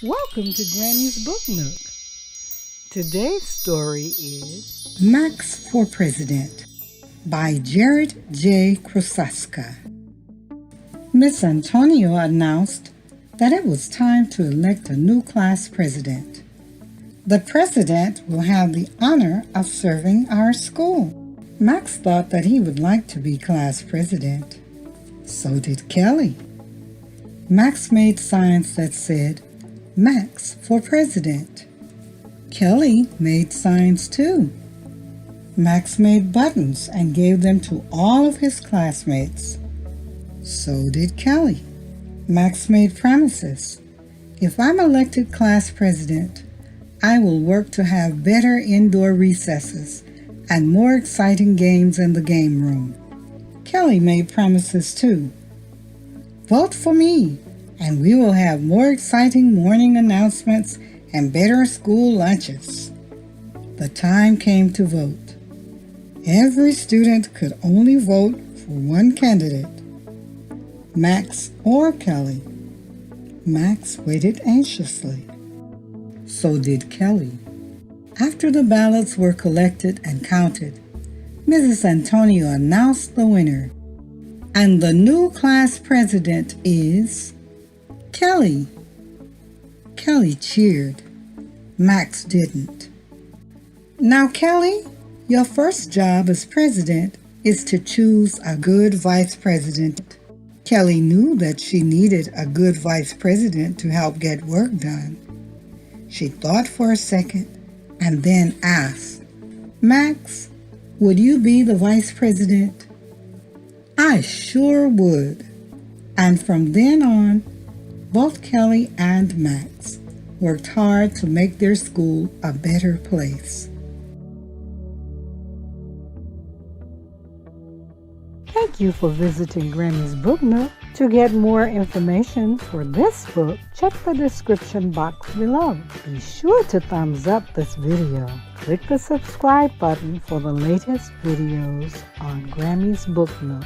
Welcome to Granny's Book Nook. Today's story is Max for President by Jared J. Krusaska. Miss Antonio announced that it was time to elect a new class president. The president will have the honor of serving our school. Max thought that he would like to be class president. So did Kelly. Max made signs that said, Max for President. Kelly made signs too. Max made buttons and gave them to all of his classmates. So did Kelly. Max made promises. If I'm elected class president, I will work to have better indoor recesses and more exciting games in the game room. Kelly made promises too. Vote for me, and we will have more exciting morning announcements and better school lunches. The time came to vote. Every student could only vote for one candidate, Max or Kelly. Max waited anxiously. So did Kelly. After the ballots were collected and counted, Mrs. Antonio announced the winner. And the new class president is Kelly. Kelly cheered. Max didn't. Now, Kelly, your first job as president is to choose a good vice president. Kelly knew that she needed a good vice president to help get work done. She thought for a second and then asked, Max, would you be the vice president? I sure would. And from then on, both Kelly and Max worked hard to make their school a better place. Thank you for visiting Granny's Book Nook. To get more information for this book, check the description box below. Be sure to thumbs up this video. Click the subscribe button for the latest videos on Granny's Book Nook.